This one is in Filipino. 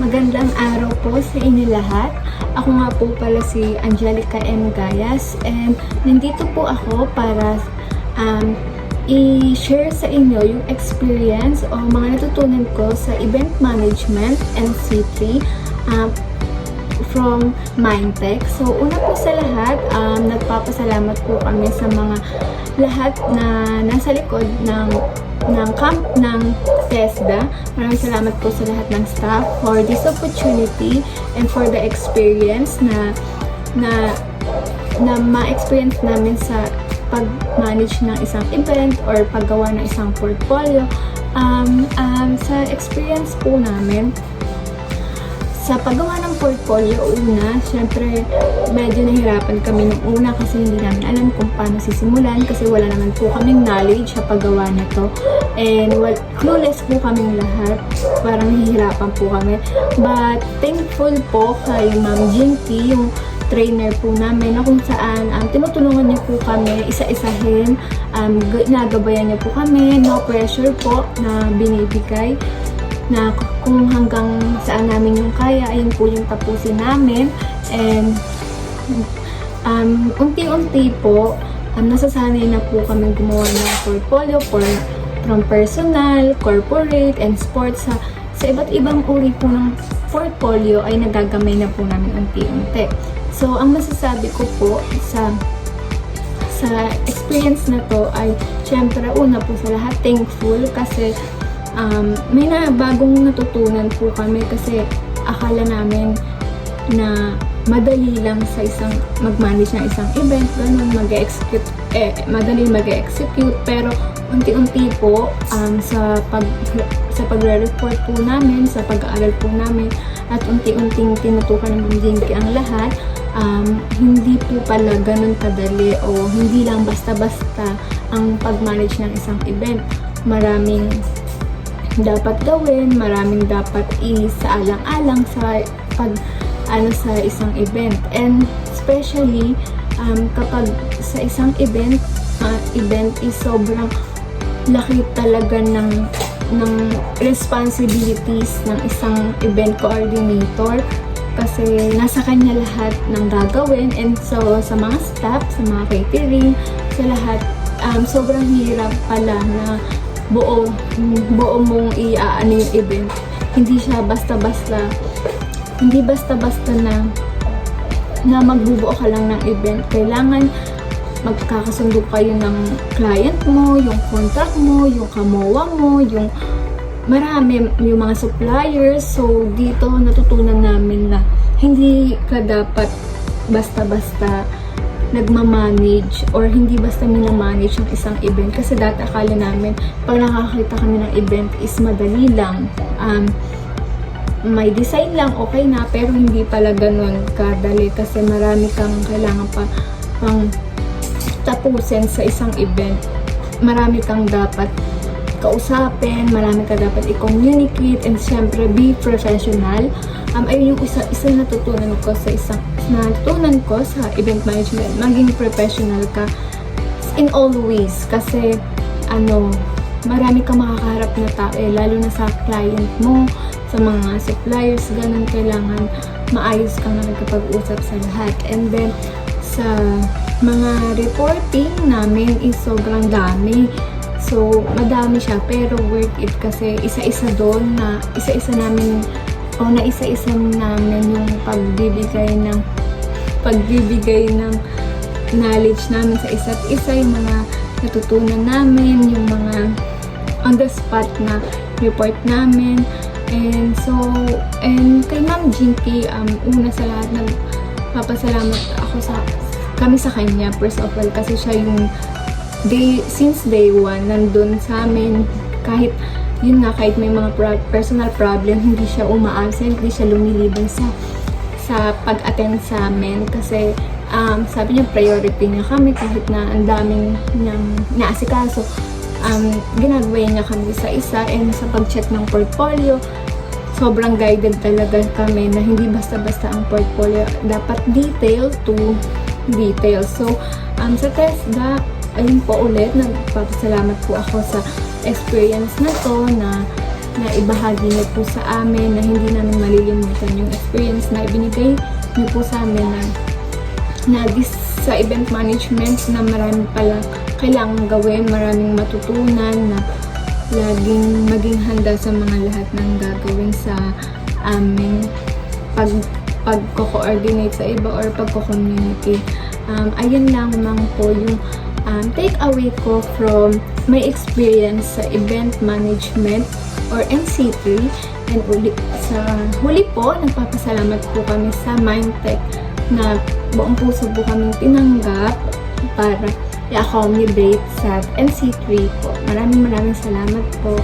Magandang araw po sa inyo lahat. Ako nga po pala si Angelica M. Gayas and nandito po ako para i-share sa inyo yung experience o mga natutunan ko sa event management NC3 from Mindtech. So, una po sa lahat, nagpapasalamat po kami sa mga lahat na nasa likod ng camp ng TESDA. Maraming salamat po sa lahat ng staff for this opportunity and for the experience na ma-experience namin sa pag-manage ng isang event or paggawa ng isang portfolio. Sa experience po namin, sa paggawa ng portfolio, syempre medyo nahirapan kami nung una kasi hindi namin alam kung paano sisimulan kasi wala naman po kaming knowledge sa paggawa nito. And clueless po kaming lahat. Parang nahihirapan po kami. But thankful po kay Ma'am Jinky, yung trainer po namin, na kung saan tinutulungan niya po kami isa-isahin, nagabayan niya po kami, no pressure po na binibigay, na kung hanggang saan namin yung kaya, ayun po yung tapusin namin. And unti-unti po, nasasanay na po kami gumawa ng portfolio from personal, corporate, and sports. Sa iba't ibang uri po ng portfolio ay nagagamay na po namin unti-unti. So, ang masasabi ko po sa experience na to ay syempre una po sa lahat thankful kasi may bagong natutunan po kami kasi akala namin na madali lang sa isang mag-manage ng isang event, ganun, madali mag-execute, pero unti-unti po sa pagre-report po namin, sa pag-aaral po namin, at unti-unting tinutukan ng Jinky ang lahat, hindi po pala ganun kadali o hindi lang basta-basta ang pag-manage ng isang event. Maraming dapat gawin, maraming dapat isaalang-alang sa sa isang event. And especially kapag sa isang event is sobrang laki talaga ng responsibilities ng isang event coordinator kasi nasa kanya lahat ng gagawin. And so sa mga staff, sa mga catering, sa lahat, sobrang hirap pala na buo mong i-aano yung event. Hindi siya basta-basta na magbubuo ka lang ng event. Kailangan magkakasundo kayo ng client mo, yung contract mo, yung kamowa mo, yung mga suppliers. So dito natutunan namin na hindi ka dapat basta-basta nagmamanage or hindi basta minamanage yung isang event kasi dati akala namin pag nakakita kami ng event is madali lang, may design lang, okay na, pero hindi pala ganun kadali kasi marami kang kailangan pang tapusin sa isang event. Marami kang dapat kausapin, marami ka dapat i-communicate, and syempre be professional. Ayun yung isa natutunan ko sa event management, maging professional ka in all ways kasi marami kang makakaharap na tao, lalo na sa client mo, sa mga suppliers, ganun, kailangan maayos kang nakikipag-usap sa lahat. And then sa mga reporting namin is sobrang dami. So, madami siya pero worth it kasi isa-isa namin yung pagbibigay ng knowledge namin sa isa't isa, yung mga natutunan namin, yung mga on the spot na report namin. And kay Ma'am Jinky, una sa lahat nagpapasalamat kami sa kanya first of all kasi siya yung since day one nandun sa amin. Kahit may mga personal problem, hindi siya uma-absent, hindi siya lumiliban sa pag-attend sa amin kasi sabi niya priority niya kami kahit na ang daming niyang naasikaso. Ginagawa niya kami isa-isa, and sa pag-check ng portfolio, sobrang guided talaga kami na hindi basta-basta ang portfolio, dapat detail to detail. So, sa TESDA, ayun po ulit, nagpapasalamat po ako sa experience na to, na na ibahagi niyo po sa amin, na hindi namin malilimutan yung experience na ibinigay niyo po sa amin na sa event management na marami pala kailangang gawin, maraming matutunan, na laging maging handa sa mga lahat ng gagawin sa aming pagko-coordinate sa iba or pagko-communicate. Ayun lang po yung take away ko from my experience sa event management or NC3. And sa huli po, nagpapasalamat po kami sa Mindtech na buong puso po kaming tinanggap para i-accommodate sa NC3 po. Maraming salamat po.